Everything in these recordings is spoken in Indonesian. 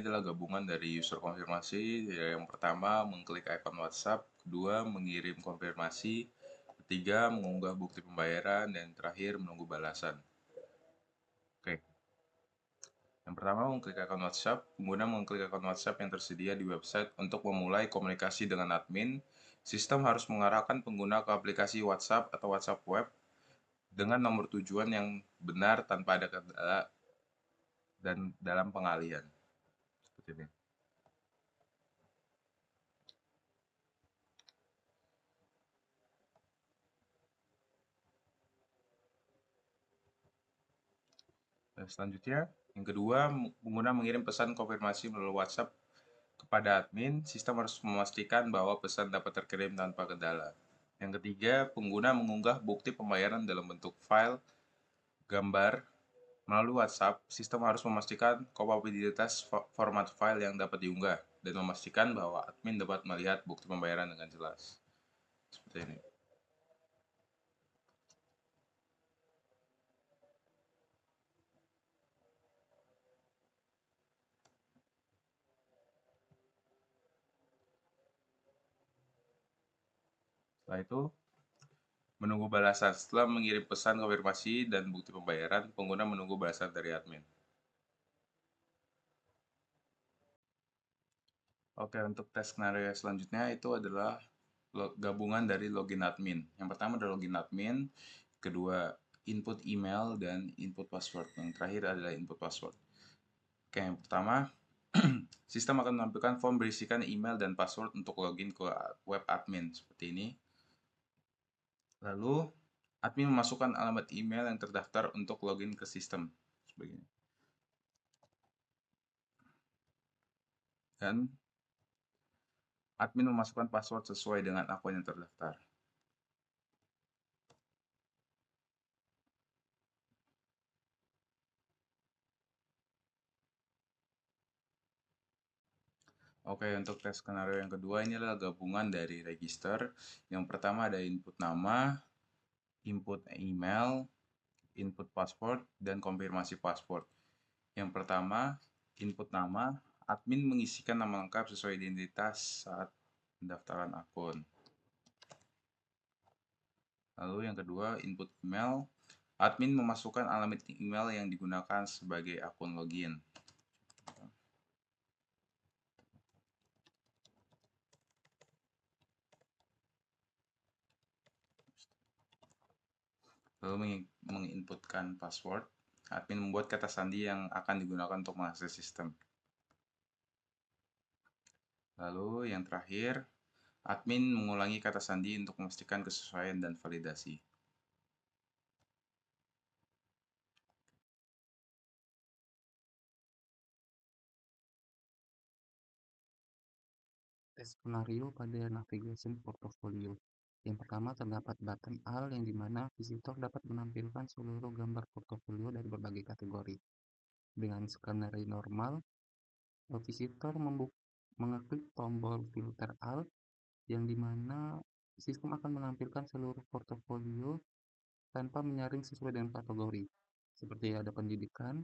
adalah gabungan dari user konfirmasi. Yang pertama, mengklik icon WhatsApp. Kedua, mengirim konfirmasi. Ketiga, mengunggah bukti pembayaran. Dan terakhir, menunggu balasan. Oke. Yang pertama, mengklik akun WhatsApp. Pengguna mengklik akun WhatsApp yang tersedia di website untuk memulai komunikasi dengan admin. Sistem harus mengarahkan pengguna ke aplikasi WhatsApp atau WhatsApp web dengan nomor tujuan yang benar tanpa ada kendala dan dalam pengalian. Seperti ini. Dan selanjutnya, yang kedua, pengguna mengirim pesan konfirmasi melalui WhatsApp kepada admin. Sistem harus memastikan bahwa pesan dapat terkirim tanpa kendala. Yang ketiga, pengguna mengunggah bukti pembayaran dalam bentuk file, gambar, melalui WhatsApp. Sistem harus memastikan kompatibilitas format file yang dapat diunggah dan memastikan bahwa admin dapat melihat bukti pembayaran dengan jelas. Seperti ini. Setelah itu, menunggu balasan. Setelah mengirim pesan konfirmasi dan bukti pembayaran, pengguna menunggu balasan dari admin. Oke, untuk tes skenario selanjutnya itu adalah gabungan dari login admin. Yang pertama adalah login admin, kedua input email dan input password. Yang terakhir adalah input password. Oke, yang pertama, sistem akan menampilkan form berisikan email dan password untuk login ke web admin seperti ini. Lalu, admin memasukkan alamat email yang terdaftar untuk login ke sistem. Sebagainya. Dan admin memasukkan password sesuai dengan akun yang terdaftar. Oke, untuk tes skenario yang kedua ini adalah gabungan dari register. Yang pertama ada input nama, input email, input password, dan konfirmasi password. Yang pertama, input nama, admin mengisikan nama lengkap sesuai identitas saat pendaftaran akun. Lalu yang kedua, input email, admin memasukkan alamat email yang digunakan sebagai akun login. Lalu menginputkan password, admin membuat kata sandi yang akan digunakan untuk mengakses sistem. Lalu yang terakhir, admin mengulangi kata sandi untuk memastikan kesesuaian dan validasi. Tes skenario pada navigation portfolio. Yang pertama terdapat button All yang dimana visitor dapat menampilkan seluruh gambar portofolio dari berbagai kategori. Dengan skenario normal, visitor mengeklik tombol filter All yang dimana sistem akan menampilkan seluruh portofolio tanpa menyaring sesuai dengan kategori, seperti ada pendidikan,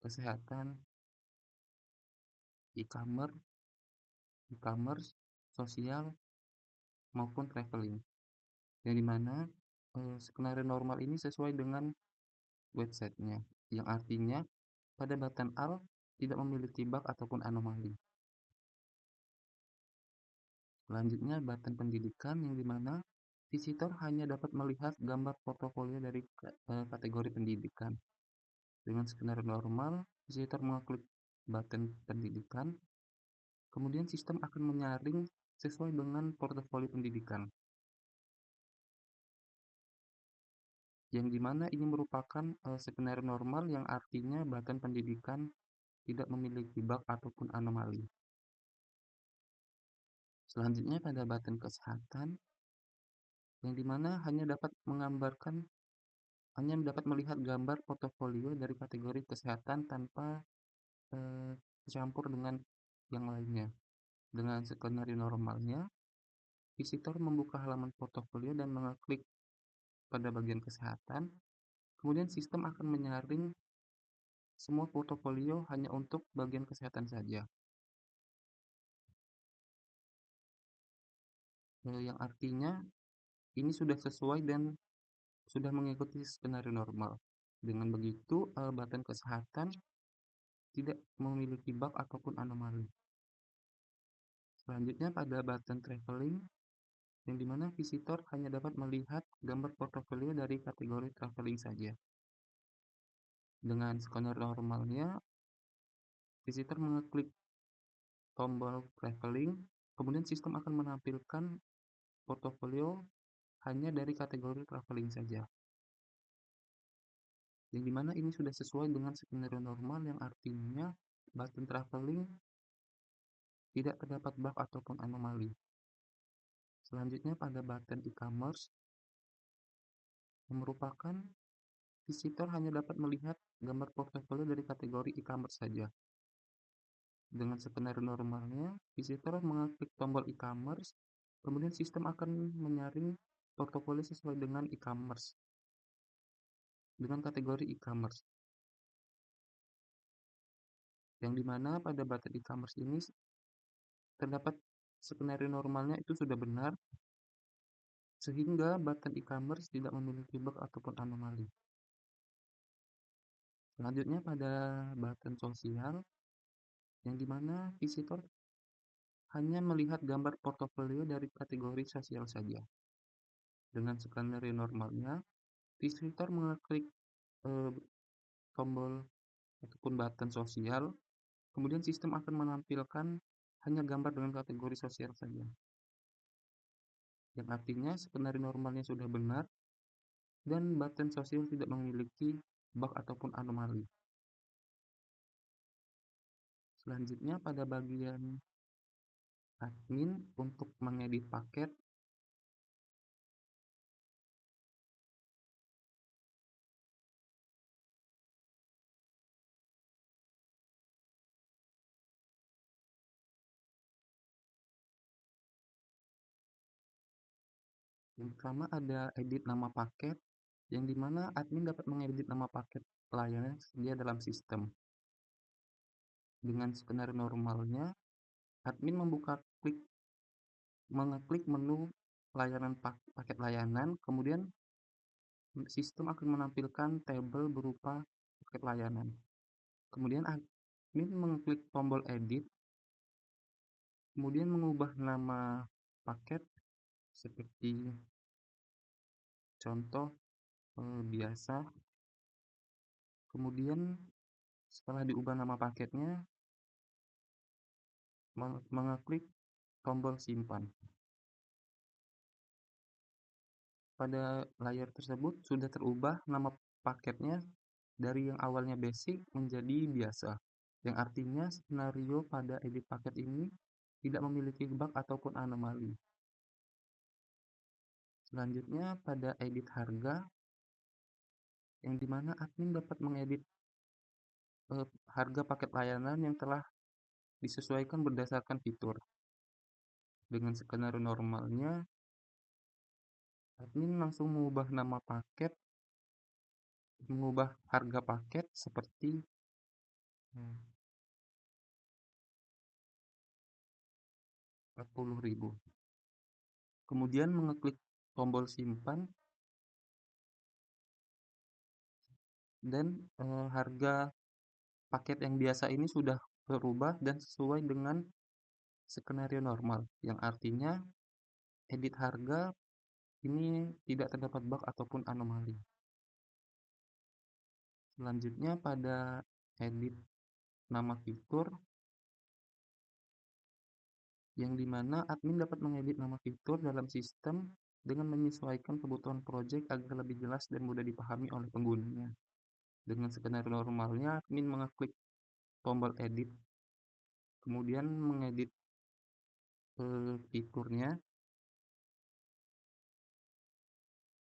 kesehatan, e-commerce, sosial, maupun traveling. Yang dimana skenario normal ini sesuai dengan websitenya, yang artinya pada button All tidak memiliki bug ataupun anomali. Selanjutnya button pendidikan yang dimana visitor hanya dapat melihat gambar portofolio dari kategori pendidikan. Dengan skenario normal, visitor mengklik button pendidikan, kemudian sistem akan menyaring sesuai dengan portofolio pendidikan. Yang dimana ini merupakan skenario normal yang artinya button pendidikan tidak memiliki bug ataupun anomali. Selanjutnya pada button kesehatan, yang dimana hanya dapat melihat gambar portofolio dari kategori kesehatan tanpa campur dengan yang lainnya. Dengan skenario normalnya, visitor membuka halaman portofolio dan mengeklik pada bagian kesehatan, kemudian sistem akan menyaring semua portofolio hanya untuk bagian kesehatan saja. yang artinya ini sudah sesuai dan sudah mengikuti skenario normal. Dengan begitu, button kesehatan tidak memiliki bug ataupun anomali. Selanjutnya pada button traveling, yang dimana visitor hanya dapat melihat gambar portofolio dari kategori traveling saja. Dengan skenario normalnya, visitor mengeklik tombol traveling, kemudian sistem akan menampilkan portofolio hanya dari kategori traveling saja. Yang dimana ini sudah sesuai dengan skenario normal yang artinya button traveling tidak terdapat bug ataupun anomali. Selanjutnya pada button e-commerce, yang merupakan visitor hanya dapat melihat gambar portofolio dari kategori e-commerce saja. Dengan skenario normalnya, visitor mengeklik tombol e-commerce, kemudian sistem akan menyaring portofolio sesuai dengan e-commerce, dengan kategori e-commerce. Yang dimana pada button e-commerce ini terdapat skenario normalnya itu sudah benar, sehingga button e-commerce tidak memiliki bug ataupun anomali. Selanjutnya pada button sosial, yang dimana visitor hanya melihat gambar portofolio dari kategori sosial saja. Dengan skenario normalnya, visitor mengeklik eh, tombol ataupun button sosial, kemudian sistem akan menampilkan hanya gambar dengan kategori sosial saja. Yang artinya skenario normalnya sudah benar dan button sosial tidak memiliki bug ataupun anomali. Selanjutnya pada bagian admin untuk mengedit paket, yang pertama ada edit nama paket, yang dimana admin dapat mengedit nama paket layanan tersedia dalam sistem. Dengan skenario normalnya, admin mengeklik menu layanan paket layanan, kemudian sistem akan menampilkan tabel berupa paket layanan. Kemudian admin mengeklik tombol edit, kemudian mengubah nama paket seperti contoh biasa. Kemudian setelah diubah nama paketnya, mengeklik tombol simpan. Pada layar tersebut sudah terubah nama paketnya dari yang awalnya basic menjadi biasa, yang artinya skenario pada edit paket ini tidak memiliki bug ataupun anomali. Selanjutnya pada edit harga, yang dimana admin dapat mengedit harga paket layanan yang telah disesuaikan berdasarkan fitur. Dengan skenario normalnya, admin langsung mengubah nama paket, mengubah harga paket seperti 40.000. Kemudian mengeklik tombol simpan dan harga paket yang biasa ini sudah berubah dan sesuai dengan skenario normal, yang artinya edit harga ini tidak terdapat bug ataupun anomali. Selanjutnya pada edit nama fitur, yang dimana admin dapat mengedit nama fitur dalam sistem dengan menyesuaikan kebutuhan proyek agar lebih jelas dan mudah dipahami oleh penggunanya. Dengan skenario normalnya, admin mengeklik tombol edit, kemudian mengedit fiturnya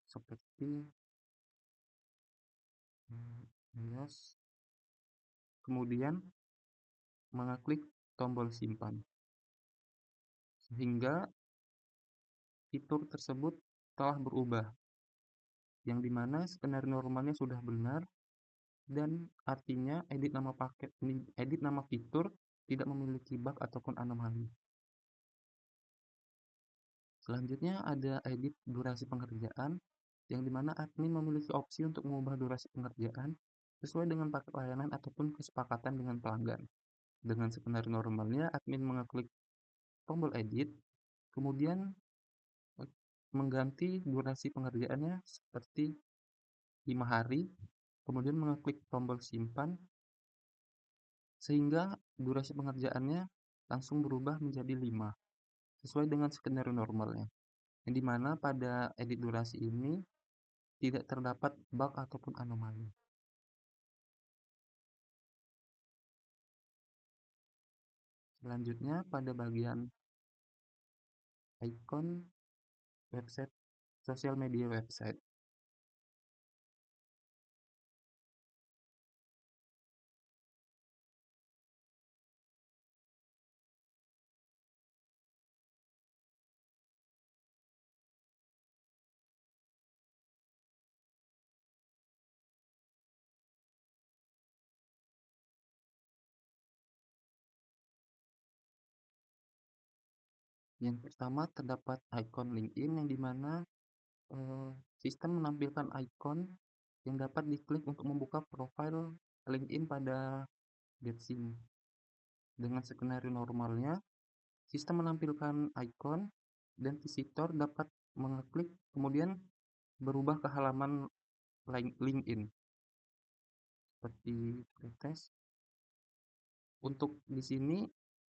seperti yes, kemudian mengeklik tombol simpan, sehingga fitur tersebut telah berubah, yang dimana skenario normalnya sudah benar dan artinya edit nama fitur tidak memiliki bug ataupun anomali. Selanjutnya ada edit durasi pengerjaan, yang dimana admin memiliki opsi untuk mengubah durasi pengerjaan sesuai dengan paket layanan ataupun kesepakatan dengan pelanggan. Dengan skenario normalnya, admin mengeklik tombol edit, kemudian mengganti durasi pengerjaannya seperti 5 hari, kemudian mengeklik tombol simpan, sehingga durasi pengerjaannya langsung berubah menjadi 5, sesuai dengan skenario normalnya. Yang dimana pada edit durasi ini tidak terdapat bug ataupun anomali. Selanjutnya pada bagian icon website, sosial media website. Yang pertama terdapat icon LinkedIn, yang dimana sistem menampilkan icon yang dapat diklik untuk membuka profil LinkedIn pada Getsim. Dengan skenario normalnya, sistem menampilkan icon dan visitor dapat mengeklik kemudian berubah ke halaman LinkedIn seperti tes. Untuk di sini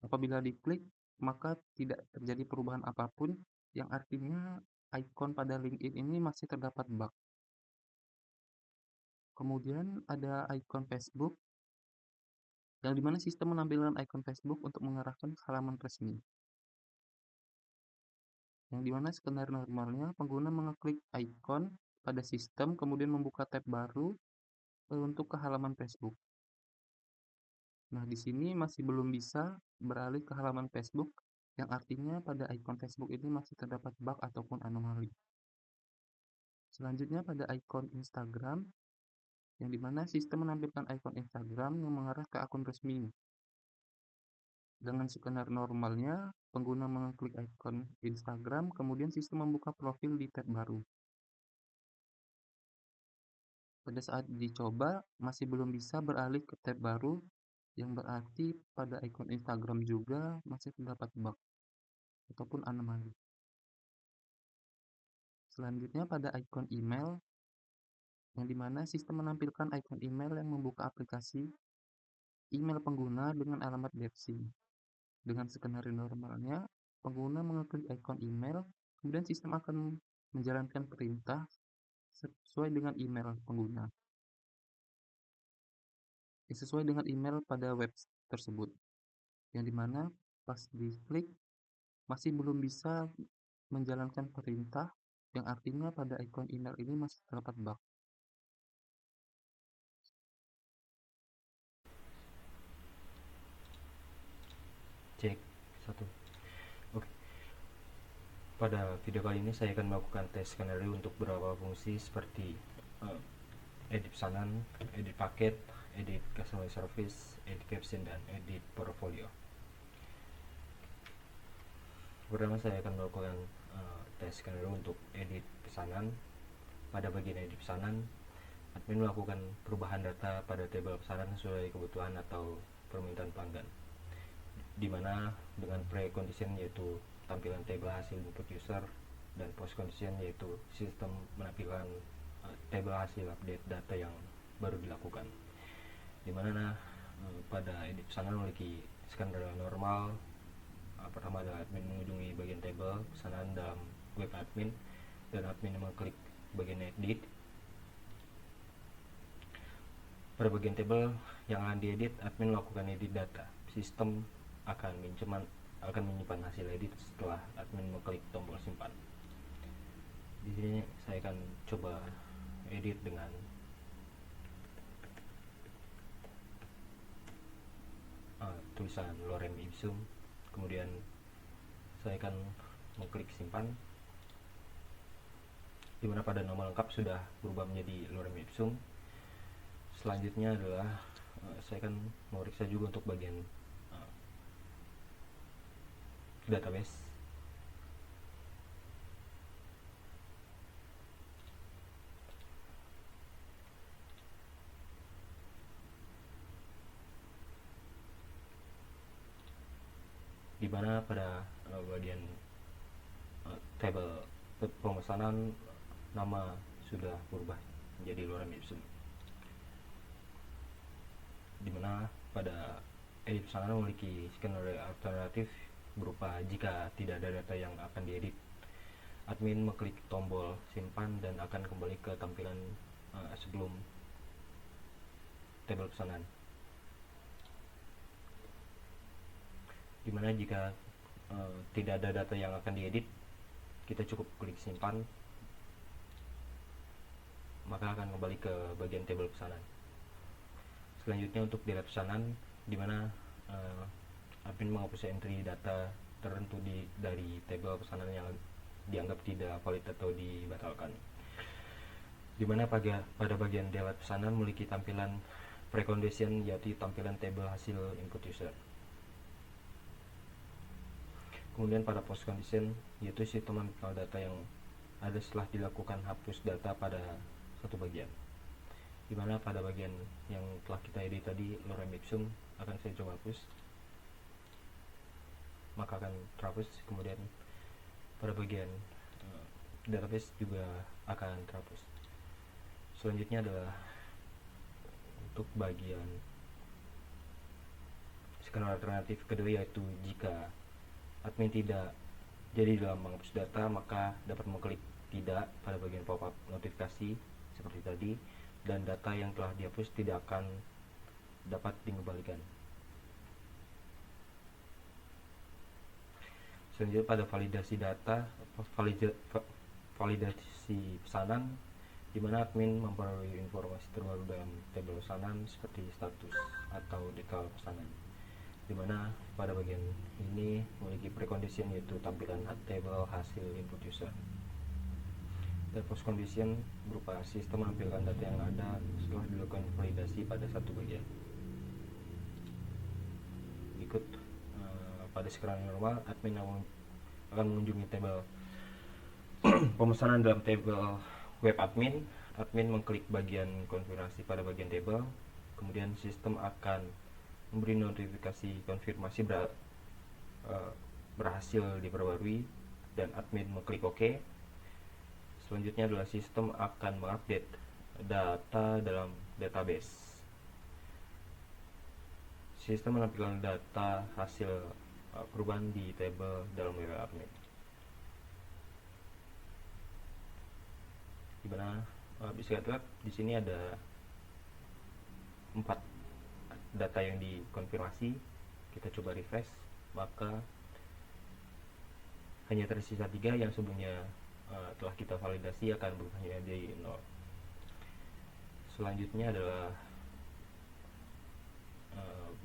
apabila diklik maka tidak terjadi perubahan apapun, yang artinya icon pada LinkedIn ini masih terdapat bug. Kemudian ada icon Facebook, yang dimana sistem menampilkan icon Facebook untuk mengarahkan ke halaman resmi. Yang dimana skenario normalnya pengguna mengeklik icon pada sistem kemudian membuka tab baru untuk ke halaman Facebook. Nah, di sini masih belum bisa beralih ke halaman Facebook, yang artinya pada icon Facebook ini masih terdapat bug ataupun anomali. Selanjutnya pada icon Instagram, yang dimana sistem menampilkan icon Instagram yang mengarah ke akun resmi. Dengan skenario normalnya, pengguna mengeklik icon Instagram, kemudian sistem membuka profil di tab baru. Pada saat dicoba, masih belum bisa beralih ke tab baru, yang berarti pada icon Instagram juga masih terdapat bug ataupun anomali. Selanjutnya pada icon email, yang dimana sistem menampilkan icon email yang membuka aplikasi email pengguna dengan alamat Getsim. Dengan skenario normalnya, pengguna mengeklik icon email, kemudian sistem akan menjalankan perintah sesuai dengan email pengguna. Sesuai dengan email pada web tersebut. Yang dimana pas diklik masih belum bisa menjalankan perintah, yang artinya pada icon email ini masih terdapat bug. Cek satu. Oke. Pada video kali ini saya akan melakukan tes skenario untuk beberapa fungsi seperti edit pesanan, edit paket, edit customer service, edit caption, dan edit portfolio. Pertama saya akan melakukan tes skenario untuk edit pesanan. Pada bagian edit pesanan, admin melakukan perubahan data pada tabel pesanan sesuai kebutuhan atau permintaan pelanggan, di mana dengan pre-condition yaitu tampilan tabel hasil input user, dan post-condition yaitu sistem menampilkan tabel hasil update data yang baru dilakukan. Di mana pada edit pesanan memiliki skenario normal. Pertama adalah admin mengunjungi bagian tabel pesanan dalam web admin, dan admin mengklik bagian edit. Pada bagian tabel yang akan diedit, admin melakukan edit data. Sistem akan menyimpan hasil edit setelah admin mengklik tombol simpan. Di sini saya akan coba edit dengan tulisan lorem ipsum. Kemudian saya akan mengklik simpan, di mana pada nama lengkap sudah berubah menjadi lorem ipsum. Selanjutnya adalah saya akan memeriksa juga untuk bagian database. di mana pada bagian table pemesanan nama sudah berubah menjadi lorem ipsum, di mana pada edit pesanan memiliki skenario alternatif berupa jika tidak ada data yang akan diedit, admin mengklik tombol simpan dan akan kembali ke tampilan sebelum tabel pesanan. Dimana jika tidak ada data yang akan diedit, kita cukup klik simpan, maka akan kembali ke bagian tabel pesanan. Selanjutnya untuk data pesanan, dimana admin menghapus entry data tertentu dari tabel pesanan yang dianggap tidak valid atau dibatalkan. Dimana pada bagian delete pesanan memiliki tampilan precondition, yaitu tampilan tabel hasil input user. Kemudian pada post condition, yaitu sistem memiliki data yang ada setelah dilakukan hapus data pada satu bagian. Dimana pada bagian yang telah kita edit tadi, lorem ipsum, akan saya coba hapus, maka akan terhapus. Kemudian pada bagian database juga akan terhapus. Selanjutnya adalah untuk bagian skenario alternatif kedua, yaitu jika admin tidak jadi dalam menghapus data, maka dapat mengklik tidak pada bagian pop-up notifikasi seperti tadi, dan data yang telah dihapus tidak akan dapat dikembalikan. Selanjutnya pada validasi data, validasi pesanan, di mana admin memperoleh informasi terbaru dalam tabel pesanan seperti status atau detail pesanan, di mana pada bagian ini memiliki precondition, yaitu tampilan table hasil input user. Dan post condition berupa sistem menampilkan data yang ada setelah dilakukan validasi pada satu bagian. Berikut pada skenario normal, admin akan mengunjungi tabel pemesanan dalam tabel web admin. Admin mengklik bagian konfigurasi pada bagian tabel, kemudian sistem akan memberi notifikasi konfirmasi berhasil diperbarui, dan admin mengklik OK. Selanjutnya adalah sistem akan mengupdate data dalam database. Sistem menampilkan data hasil perubahan di tabel dalam web admin, di mana bisa lihat di sini ada 4 data yang dikonfirmasi. Kita coba refresh, maka hanya tersisa 3 yang sebelumnya telah kita validasi akan berubah menjadi 0. Selanjutnya adalah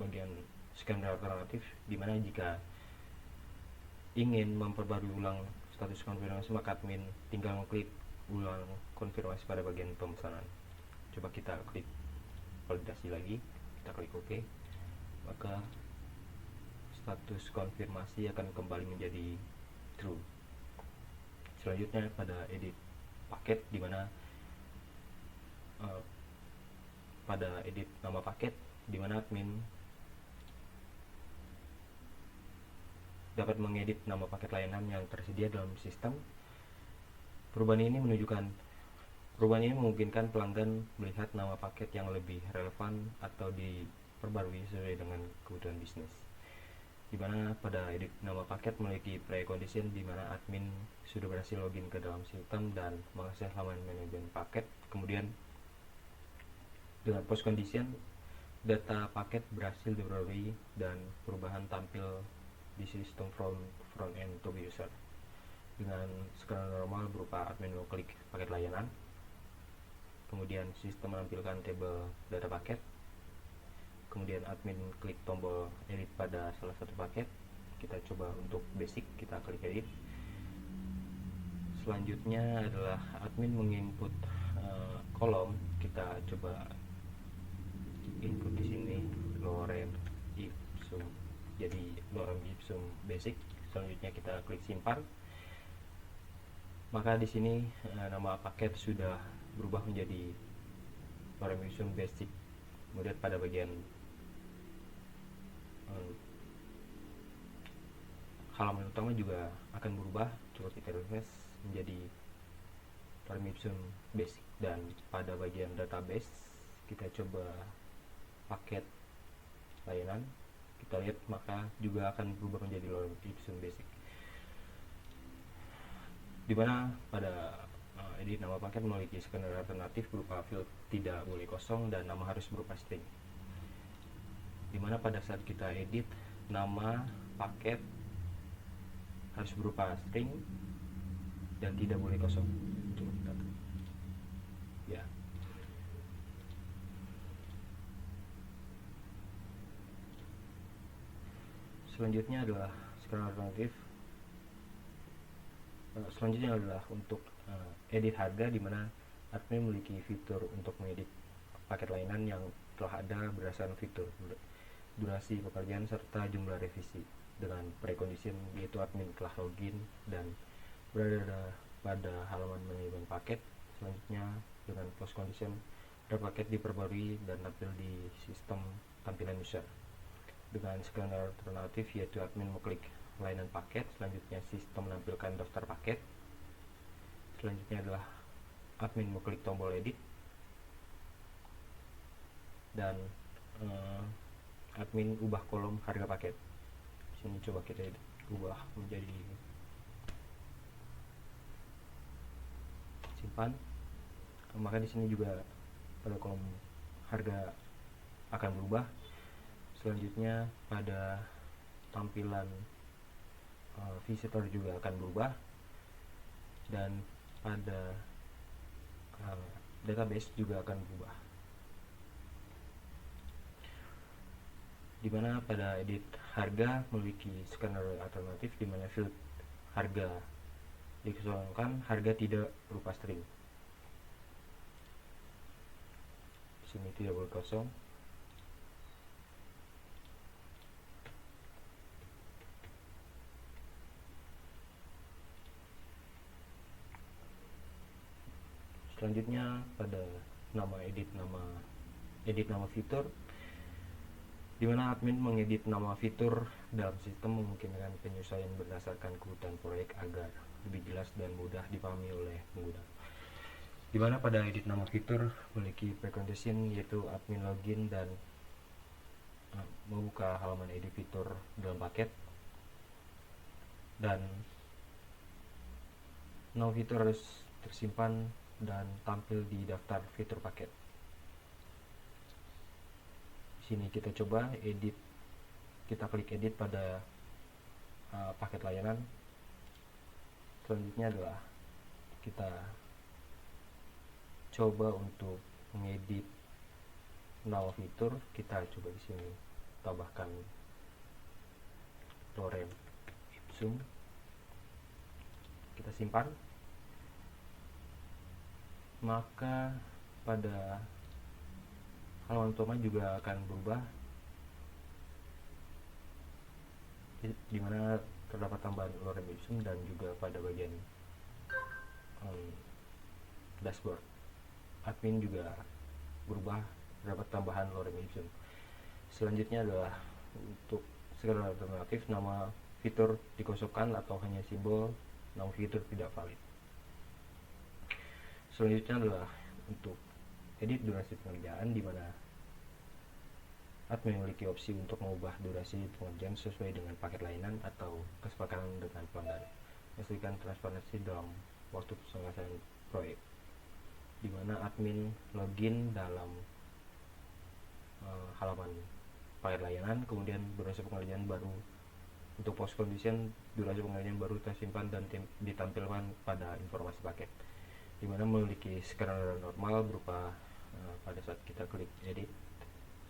bagian skenario alternatif, di mana jika ingin memperbarui ulang status konfirmasi, maka admin tinggal mengklik ulang konfirmasi pada bagian pemesanan. Coba kita klik validasi lagi, kita klik OK, maka status konfirmasi akan kembali menjadi true. Selanjutnya pada edit paket, di mana pada edit nama paket, di mana admin dapat mengedit nama paket layanan yang tersedia dalam sistem. Perubahan ini memungkinkan pelanggan melihat nama paket yang lebih relevan atau diperbarui sesuai dengan kebutuhan bisnis. Di mana pada edit nama paket memiliki precondition, di mana admin sudah berhasil login ke dalam sistem dan mengakses halaman manajemen paket. Kemudian dengan post condition, data paket berhasil diperbarui dan perubahan tampil di sistem front end to user. Dengan skenario normal berupa admin mengklik paket layanan, kemudian sistem menampilkan tabel data paket, kemudian admin klik tombol edit pada salah satu paket. Kita coba untuk basic, kita klik edit. Selanjutnya adalah admin menginput kolom. Kita coba input di sini lorem ipsum, jadi lorem ipsum basic. Selanjutnya kita klik simpan, maka di sini nama paket sudah berubah menjadi lorem ipsum basic. Kemudian pada bagian halaman utama juga akan berubah. Coba kita refresh menjadi lorem ipsum basic, dan pada bagian database kita coba paket layanan, kita lihat maka juga akan berubah menjadi lorem ipsum basic, dimana pada edit nama paket memiliki skenario alternatif berupa field tidak boleh kosong dan nama harus berupa string, dimana pada saat kita edit nama paket harus berupa string dan tidak boleh kosong. Coba kita ya. Selanjutnya adalah skenario alternatif. Selanjutnya adalah untuk edit harga, di mana admin memiliki fitur untuk mengedit paket layanan yang telah ada berdasarkan fitur durasi pekerjaan serta jumlah revisi dengan precondition, yaitu admin telah login dan berada pada halaman manajemen paket. Selanjutnya dengan post condition, ada paket diperbarui dan tampil di sistem tampilan user. Dengan skenario alternatif, yaitu admin mengklik layanan paket, selanjutnya sistem menampilkan daftar paket, selanjutnya adalah admin mengklik tombol edit, dan admin ubah kolom harga paket. Sini coba kita ubah menjadi simpan, maka di sini juga pada kolom harga akan berubah. Selanjutnya pada tampilan visitor juga akan berubah, dan pada database juga akan berubah, dimana pada edit harga memiliki skenario alternatif, dimana field harga dikosongkan, harga tidak berupa string. Sini tidak boleh kosong. Selanjutnya pada edit nama fitur, dimana admin mengedit nama fitur dalam sistem memungkinkan penyesuaian berdasarkan kebutuhan proyek agar lebih jelas dan mudah dipahami oleh pengguna. Dimana pada edit nama fitur memiliki precondition, yaitu admin login dan membuka halaman edit fitur dalam paket, dan nama fitur harus tersimpan dan tampil di daftar fitur paket. Di sini kita coba edit, kita klik edit pada paket layanan. Selanjutnya adalah kita coba untuk mengedit nama fitur. Kita coba di sini tambahkan lorem ipsum, kita simpan, maka pada halaman utama juga akan berubah, dimana terdapat tambahan lorem ipsum, dan juga pada bagian dashboard admin juga berubah, terdapat tambahan lorem ipsum. Selanjutnya adalah untuk skenario alternatif, nama fitur dikosongkan atau hanya simbol nama fitur tidak valid. Selanjutnya adalah untuk edit durasi pengerjaan, di mana admin memiliki opsi untuk mengubah durasi pengerjaan sesuai dengan paket layanan atau kesepakatan dengan pelanggan, memastikan transparansi dalam waktu penyelesaian proyek, di mana admin login dalam halaman paket layanan, kemudian durasi pengerjaan baru untuk post condition, durasi pengerjaan baru tersimpan dan ditampilkan pada informasi paket, dimana memiliki skenario normal berupa pada saat kita klik edit.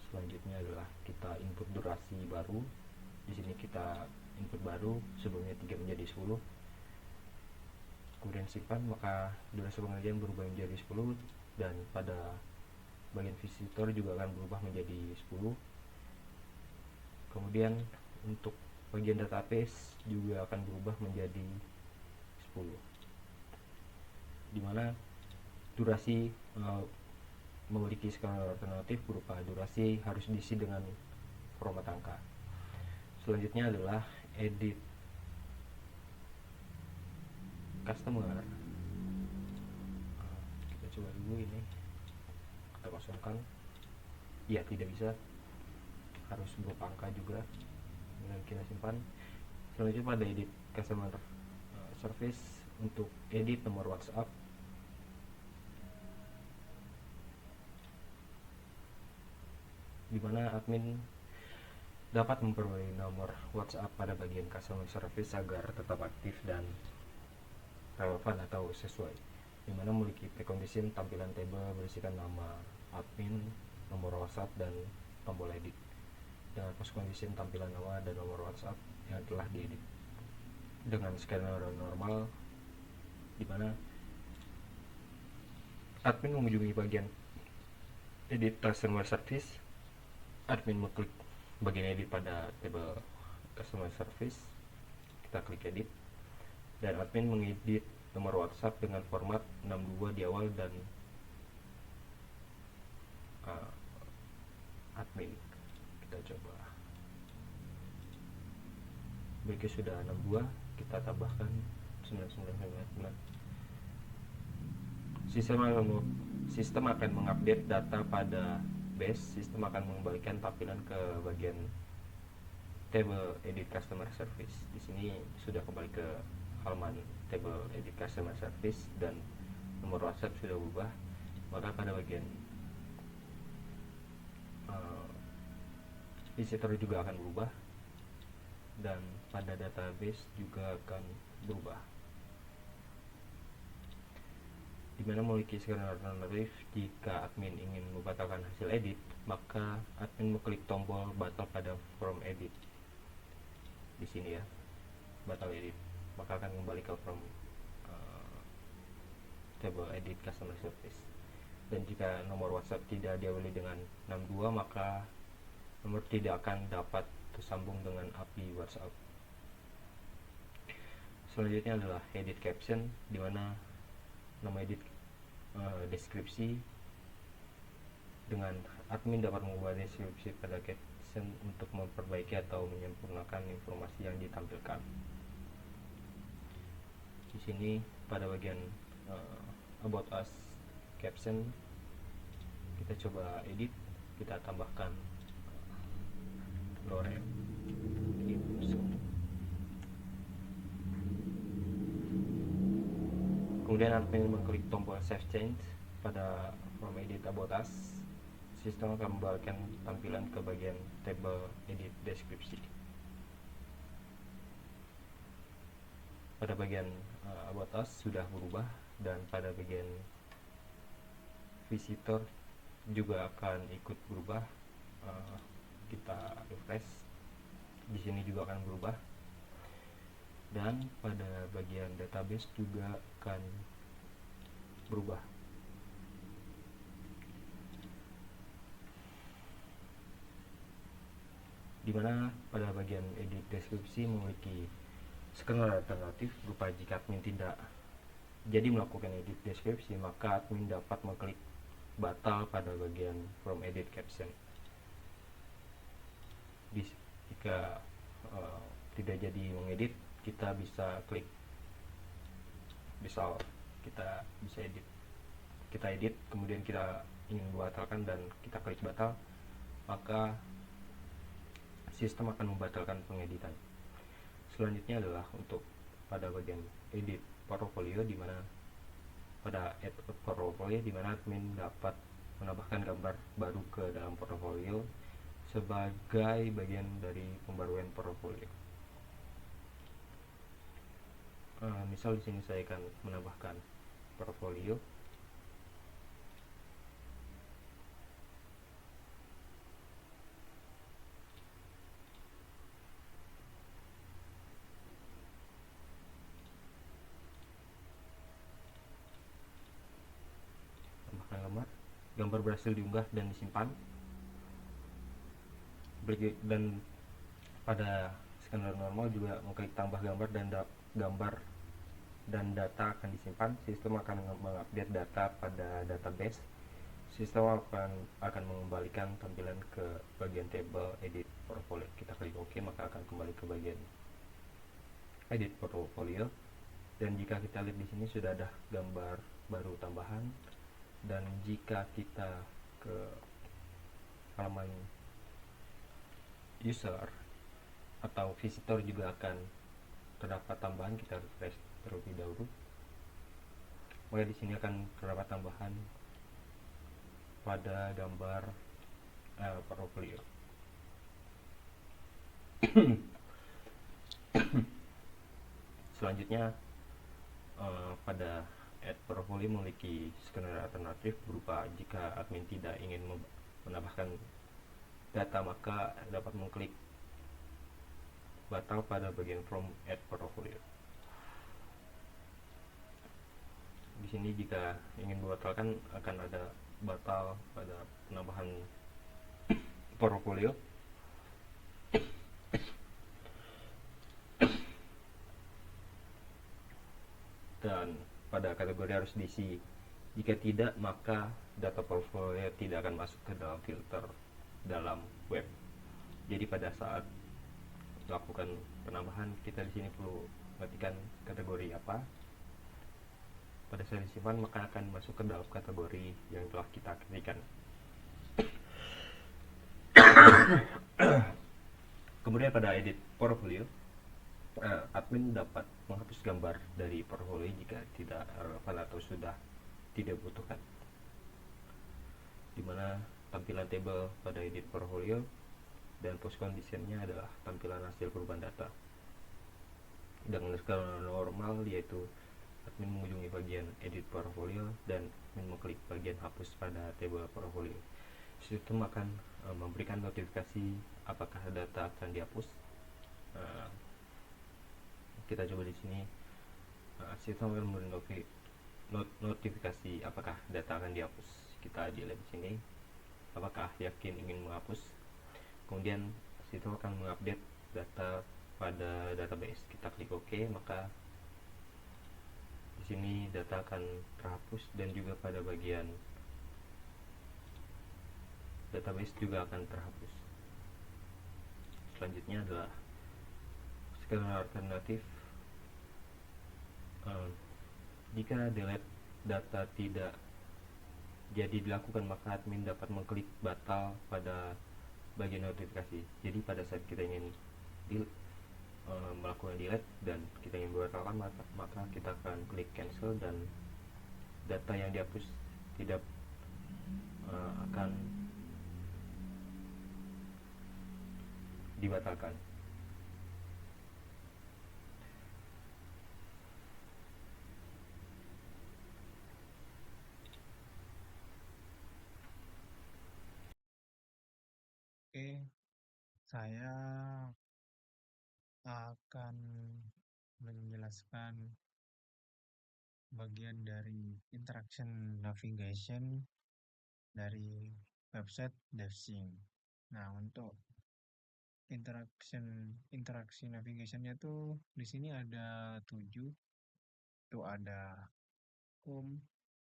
Selanjutnya adalah kita input durasi baru. Di sini kita input baru, sebelumnya 3 menjadi 10, kemudian simpan, maka durasi pengerjaan berubah menjadi 10, dan pada bagian visitor juga akan berubah menjadi 10. Kemudian untuk bagian database juga akan berubah menjadi 10, dimana durasi memiliki skenario alternatif berupa durasi harus diisi dengan format angka. Selanjutnya adalah edit customer. Kita coba dulu ini, kita kosongkan. Ya, tidak bisa, harus berupa angka juga, dan kita simpan. Selanjutnya pada edit customer service, untuk edit nomor WhatsApp, dimana admin dapat memperoleh nomor WhatsApp pada bagian customer service agar tetap aktif dan relevan atau sesuai, dimana memiliki precondition tampilan table berisikan nama admin, nomor WhatsApp, dan tombol edit, dengan postcondition tampilan nama dan nomor WhatsApp yang telah diedit dengan skenario normal, dimana admin mengunjungi bagian edit customer service. Admin mengklik bagian edit pada table customer service, kita klik edit, dan admin mengedit nomor WhatsApp dengan format 62 di awal, dan admin kita coba. Berikut sudah 62, kita tambahkan 9999. Sistem akan mengupdate data pada base. Sistem akan mengembalikan tampilan ke bagian table edit customer service. Di sini sudah kembali ke halaman table edit customer service dan nomor WhatsApp sudah berubah. Maka pada bagian visitor juga akan berubah, dan pada database juga akan berubah, dimana memiliki skenario alternatif. Jika admin ingin membatalkan hasil edit, maka admin mengklik tombol batal pada form edit di sini ya, batal edit, maka akan kembali ke form table edit customer service. Dan jika nomor WhatsApp tidak diawali dengan 62, maka nomor tidak akan dapat tersambung dengan API WhatsApp. Selanjutnya adalah edit caption, dimana nama edit deskripsi, dengan admin dapat mengubah deskripsi pada caption untuk memperbaiki atau menyempurnakan informasi yang ditampilkan. Di sini pada bagian about us caption, kita coba edit, kita tambahkan Lorem. Kemudian admin mengklik tombol save change pada form edit about us. Sistem akan membalikkan tampilan ke bagian table edit deskripsi. Pada bagian about us sudah berubah, dan pada bagian visitor juga akan ikut berubah. Kita refresh, di sini juga akan berubah, dan pada bagian database juga akan berubah. Dimana pada bagian edit deskripsi memiliki skenario alternatif berupa jika admin tidak jadi melakukan edit deskripsi, maka admin dapat mengklik batal pada bagian from edit caption. Jika tidak jadi mengedit, kita bisa klik, misal kita bisa edit, kita edit kemudian kita ingin membatalkan dan kita klik batal, maka sistem akan membatalkan pengeditan. Selanjutnya adalah untuk pada bagian edit portfolio, di mana pada add portfolio di mana admin dapat menambahkan gambar baru ke dalam portfolio sebagai bagian dari pembaruan portfolio. Misal di sini saya akan menambahkan portfolio. Tambahkan gambar berhasil diunggah dan disimpan. Dan pada skenario normal juga mengklik tambah gambar dan data akan disimpan. Sistem akan mengupdate data pada database. Sistem akan mengembalikan tampilan ke bagian table edit portfolio. Kita klik OK, maka akan kembali ke bagian edit portfolio. Dan jika kita lihat di sini sudah ada gambar baru tambahan, dan jika kita ke halaman user atau visitor juga akan terdapat tambahan. Kita refresh terlebih dahulu, maka di sini akan terdapat tambahan pada gambar portfolio. Selanjutnya, pada add portfolio memiliki skenario alternatif berupa jika admin tidak ingin menambahkan data, maka dapat mengklik batal pada bagian from add portfolio. Di sini jika ingin membatalkan akan ada batal pada penambahan portfolio. Dan pada kategori harus diisi. Jika tidak, maka data portfolio tidak akan masuk ke dalam filter dalam web. Jadi pada saat melakukan penambahan, kita di sini perlu mengetikkan kategori apa. Pada saat disimpan, maka akan masuk ke dalam kategori yang telah kita ketikkan. Kemudian pada edit portfolio, admin dapat menghapus gambar dari portfolio jika tidak relevan atau sudah tidak dibutuhkan. Dimana tampilan table pada edit portfolio dan post conditionnya adalah tampilan hasil perubahan data dengan skala normal, yaitu admin mengunjungi bagian edit portfolio dan admin mengklik bagian hapus pada table portfolio. Sistem akan memberikan notifikasi apakah data akan dihapus. Kita coba di sini, sistem akan memberi notifikasi apakah data akan dihapus. Kita lihat di sini, apakah yakin ingin menghapus. Kemudian sistem akan mengupdate data pada database. Kita klik OK, maka di sini data akan terhapus dan juga pada bagian database juga akan terhapus. Selanjutnya adalah skenario alternatif. Jika delete data tidak jadi dilakukan, maka admin dapat mengklik batal pada bagian notifikasi. Jadi pada saat kita ingin melakukan delete dan kita ingin membatalkan, maka kita akan klik cancel dan data yang dihapus tidak akan dibatalkan. Oke, saya akan menjelaskan bagian dari interaction navigation dari website DevSync. Nah, untuk interaksi navigationnya tuh di sini ada 7. Itu ada home,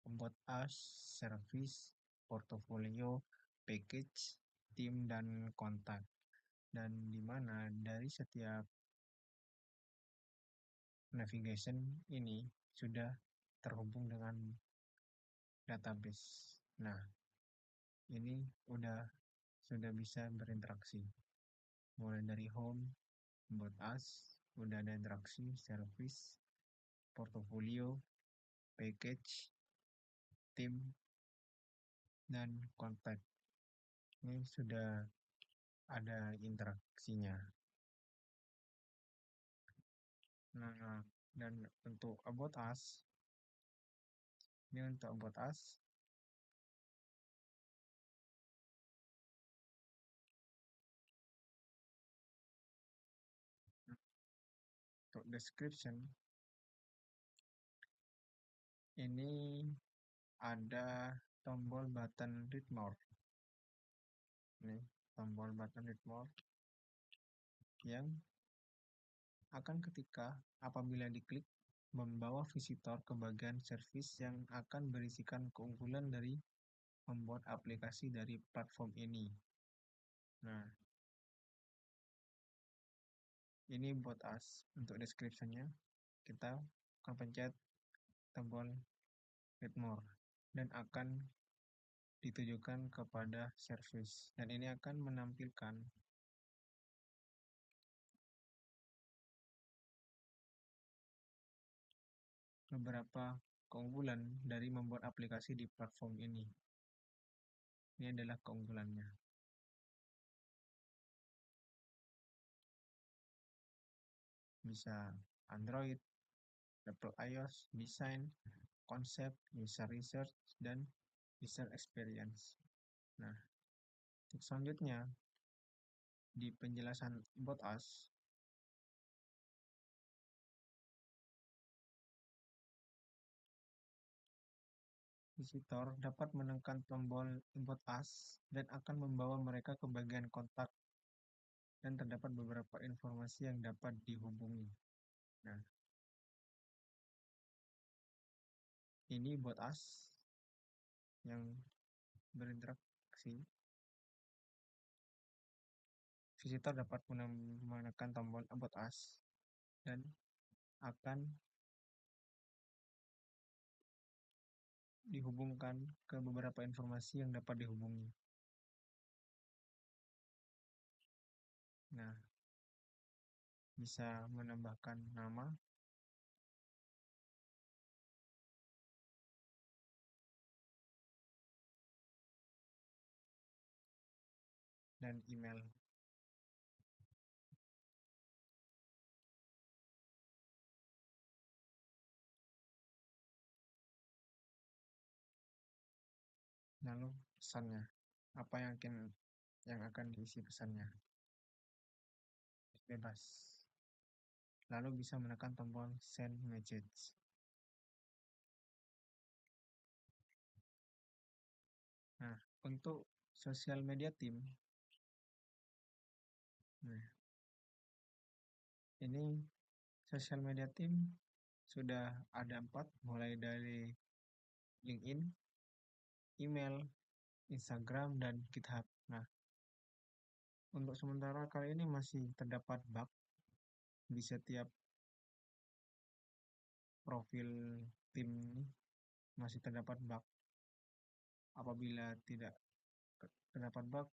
about us, service, portfolio, package, team, dan kontak. Dan di mana dari setiap navigation ini sudah terhubung dengan database. Nah, ini sudah bisa berinteraksi. Mulai dari home, about us, udah ada interaksi, service, portfolio, package, team, dan kontak. Ini sudah ada interaksinya. Nah, dan untuk about us, ini untuk about us, untuk description, ini ada tombol button read more. Ini tombol button read more yang akan apabila diklik membawa visitor ke bagian service yang akan berisikan keunggulan dari membuat aplikasi dari platform ini. Nah, ini buat us untuk description-nya. Kita akan pencet tombol read more dan akan ditujukan kepada service, dan ini akan menampilkan beberapa keunggulan dari membuat aplikasi di platform ini. Ini adalah keunggulannya. Bisa Android, Apple iOS, desain, konsep, user research, dan user experience. Nah, untuk selanjutnya di penjelasan About Us, visitor dapat menekan tombol About Us dan akan membawa mereka ke bagian kontak, dan terdapat beberapa informasi yang dapat dihubungi. Nah, ini About Us yang berinteraksi. Visitor dapat menekan tombol About Us dan akan dihubungkan ke beberapa informasi yang dapat dihubungi. Nah, bisa menambahkan nama, dan email. Lalu pesannya, apa yang akan diisi pesannya? Bebas. Lalu bisa menekan tombol send message. Nah, untuk social media team, nah, ini social media team sudah ada 4, mulai dari LinkedIn, email, Instagram, dan GitHub. Nah, untuk sementara kali ini masih terdapat bug di setiap profil tim ini, masih terdapat bug. Apabila tidak terdapat bug,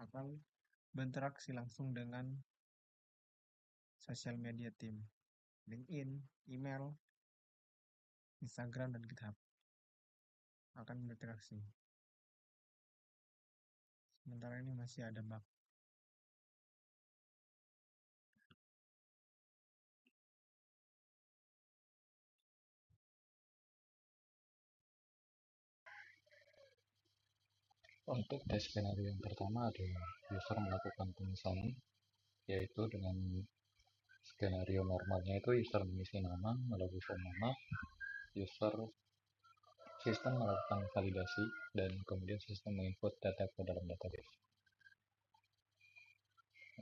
akan berinteraksi langsung dengan social media team, LinkedIn, email, Instagram, dan GitHub akan berinteraksi. Sementara ini masih ada bug. Untuk tes skenario yang pertama adalah user melakukan pemesanan, yaitu dengan skenario normalnya itu user mengisi nama melalui form nama, sistem melakukan validasi, dan kemudian sistem menginput data ke dalam database.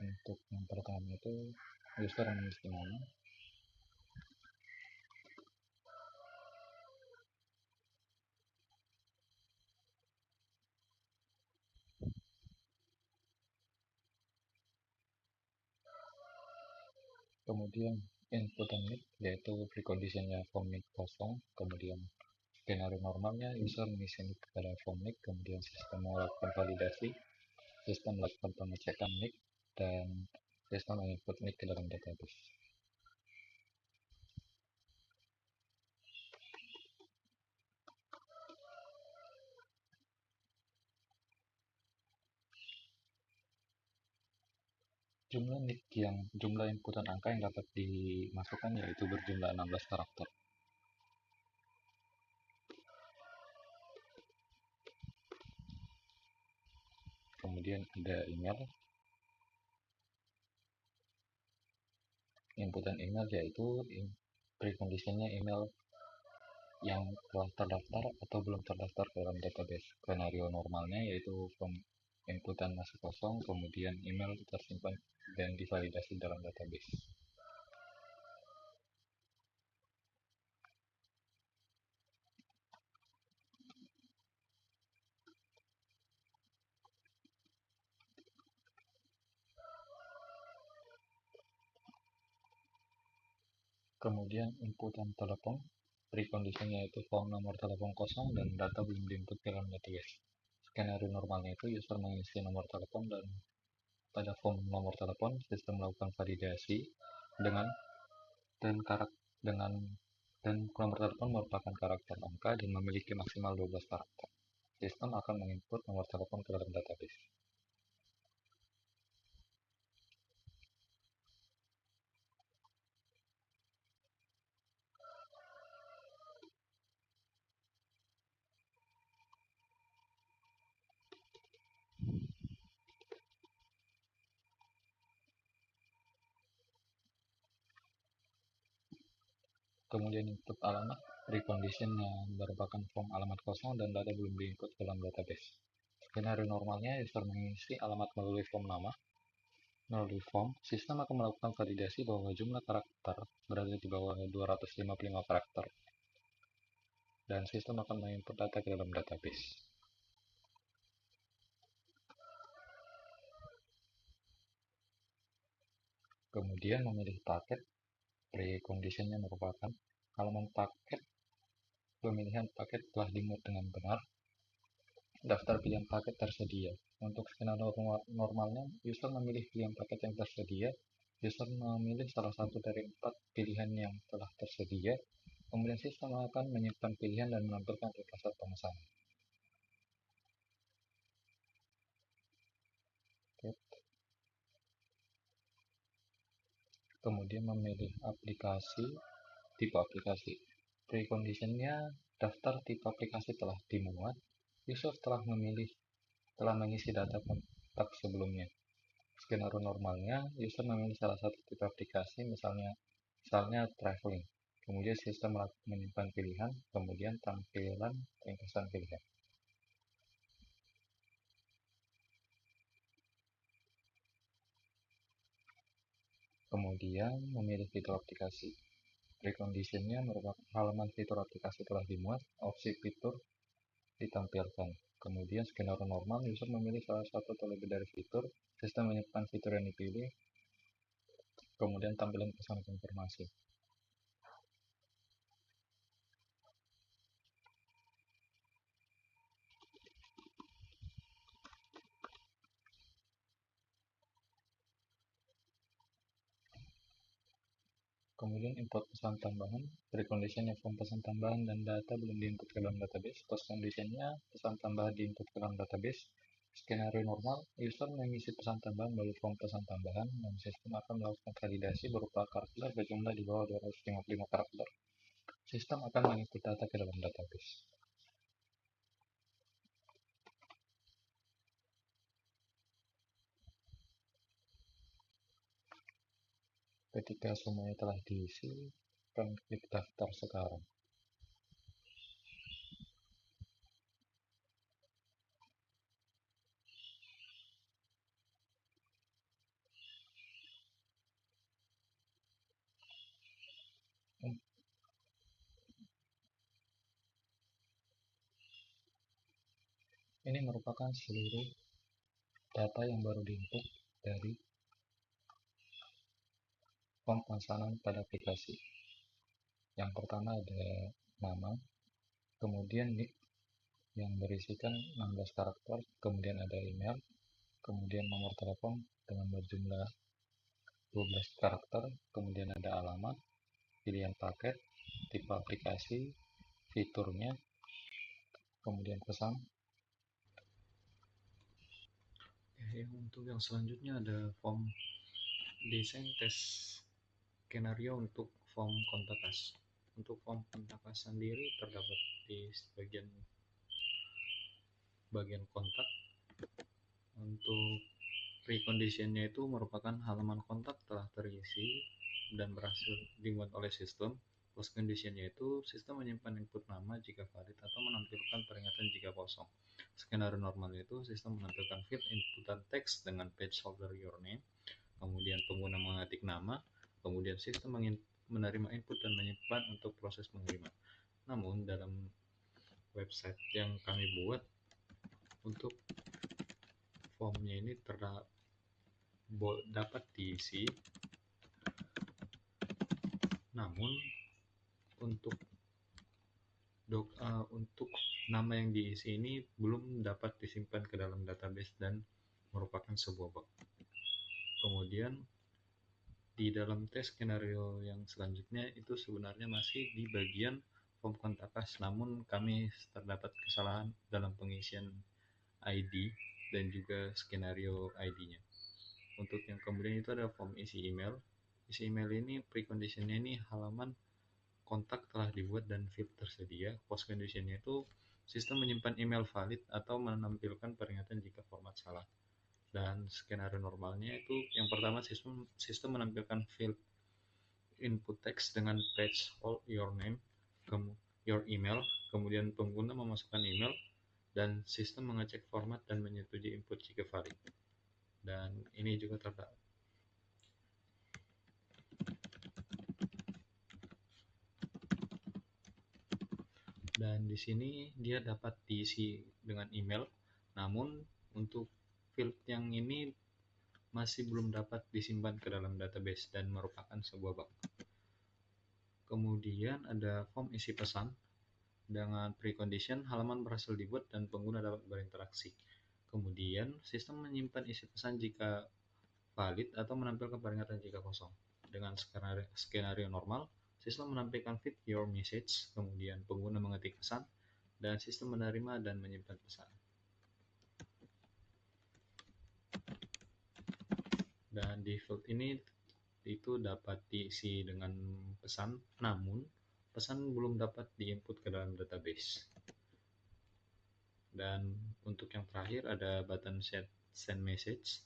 Untuk yang pertama itu user mengisi nama, kemudian input dan nick, yaitu preconditionnya form nick kosong, kemudian skenario normalnya user mengisi nick kepada form nick, kemudian sistem melakukan validasi, sistem melakukan pengecekan nick, dan sistem menginput nick ke dalam database. Jumlah inputan angka yang dapat dimasukkan yaitu berjumlah 16 karakter. Kemudian ada email. Inputan email yaitu preconditionnya email yang telah terdaftar atau belum terdaftar ke dalam database. Skenario normalnya yaitu inputan masih kosong, kemudian email tersimpan dan divalidasi dalam database. Kemudian inputan telepon, preconditionnya itu form nomor telepon kosong dan data belum diinput ke dalam database. Skenario normalnya itu user mengisi nomor telepon dan pada form nomor telepon sistem melakukan validasi dengan nomor telepon merupakan karakter angka dan memiliki maksimal 12 karakter. Sistem akan menginput nomor telepon ke dalam database. Kemudian input alamat, precondition yang merupakan form alamat kosong dan data belum diinput ke dalam database. Skenario normalnya user mengisi alamat melalui form nama. Melalui form, sistem akan melakukan validasi bahwa jumlah karakter berada di bawah 255 karakter. Dan sistem akan menginput data ke dalam database. Kemudian memilih paket, preconditionnya merupakan halaman paket. Pemilihan paket telah dimuat dengan benar. Daftar pilihan paket tersedia. Untuk skenario normalnya, user memilih pilihan paket yang tersedia. User memilih salah satu dari 4 pilihan yang telah tersedia. Kemudian sistem akan menyimpan pilihan dan menampilkan dataset pemesanan. Kemudian memilih aplikasi, tipe aplikasi. Preconditionnya, daftar tipe aplikasi telah dimuat. User telah mengisi data kontak sebelumnya. Skenario normalnya, user memilih salah satu tipe aplikasi, misalnya traveling. Kemudian sistem menyimpan pilihan, kemudian tampilan ringkasan pilihan. Kemudian memilih fitur aplikasi. Preconditionnya merupakan halaman fitur aplikasi telah dimuat, opsi fitur ditampilkan. Kemudian skenario normal, user memilih salah satu atau lebih dari fitur, sistem menyimpan fitur yang dipilih, kemudian tampilan pesan konfirmasi. Kemudian import pesan tambahan, preconditionnya form pesan tambahan dan data belum diinput ke dalam database. Post conditionnya pesan tambahan diinput ke dalam database. Skenario normal, user mengisi pesan tambahan melalui form pesan tambahan dan sistem akan melakukan validasi berupa karakter berjumlah di bawah 255 karakter. Sistem akan menginput data ke dalam database. Ketika semuanya telah diisi, akan klik daftar sekarang. Ini merupakan seluruh data yang baru diinput dari form pemesanan pada aplikasi. Yang pertama ada nama, kemudian nick yang berisikan 16 karakter, kemudian ada email, kemudian nomor telepon dengan berjumlah 12 karakter, kemudian ada alamat, pilihan paket, tipe aplikasi, fiturnya, kemudian pesan. Untuk yang selanjutnya ada form desain tes skenario untuk form kontak us. Untuk form kontak us sendiri terdapat di bagian kontak. Untuk preconditionnya itu merupakan halaman kontak telah terisi dan berhasil dimuat oleh sistem. Post conditionnya itu sistem menyimpan input nama jika valid atau menampilkan peringatan jika kosong. Skenario normalnya itu sistem menampilkan field inputan teks dengan placeholder your name, kemudian pengguna mengetik nama, kemudian sistem menerima input dan menyimpan untuk proses pengiriman. Namun dalam website yang kami buat untuk formnya ini dapat diisi, namun Namun untuk untuk nama yang diisi ini belum dapat disimpan ke dalam database dan merupakan sebuah bug. Kemudian di dalam tes skenario yang selanjutnya itu sebenarnya masih di bagian form kontak us, namun kami terdapat kesalahan dalam pengisian ID dan juga skenario ID-nya. Untuk yang kemudian itu ada form isi email. Isi email ini preconditionnya ini halaman kontak telah dibuat dan field tersedia. Post conditionnya itu sistem menyimpan email valid atau menampilkan peringatan jika format salah. Dan skenario normalnya itu yang pertama sistem menampilkan field input text dengan page hold your name, your email, kemudian pengguna memasukkan email dan sistem mengecek format dan menyetujui input jika valid. Dan ini juga terdapat dan di sini dia dapat diisi dengan email, namun untuk field yang ini masih belum dapat disimpan ke dalam database dan merupakan sebuah bug. Kemudian ada form isi pesan dengan precondition halaman berhasil dibuat dan pengguna dapat berinteraksi. Kemudian sistem menyimpan isi pesan jika valid atau menampilkan peringatan jika kosong. Dengan skenario normal, sistem menampilkan feed your message, kemudian pengguna mengetik pesan, dan sistem menerima dan menyimpan pesan. Dan di field ini itu dapat diisi dengan pesan, namun pesan belum dapat diinput ke dalam database. Dan untuk yang terakhir ada button send message.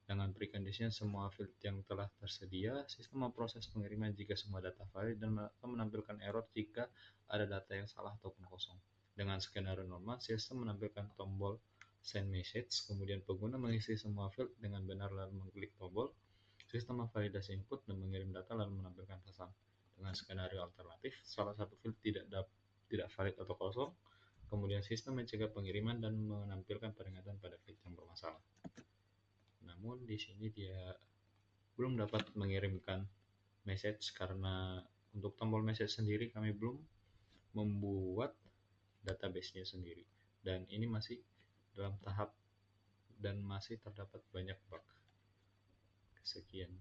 Dengan precondition semua field yang telah tersedia, sistem memproses pengiriman jika semua data valid dan menampilkan error jika ada data yang salah ataupun kosong. Dengan skenario normal, sistem menampilkan tombol send message, kemudian pengguna mengisi semua field dengan benar lalu mengklik tombol, sistem memvalidasi input dan mengirim data lalu menampilkan pesan. Dengan skenario alternatif, salah satu field tidak valid atau kosong, kemudian sistem mencegah pengiriman dan menampilkan peringatan pada field yang bermasalah. Namun di sini dia belum dapat mengirimkan message karena untuk tombol message sendiri kami belum membuat database-nya sendiri, dan ini masih dalam tahap dan masih terdapat banyak bug. Sekian.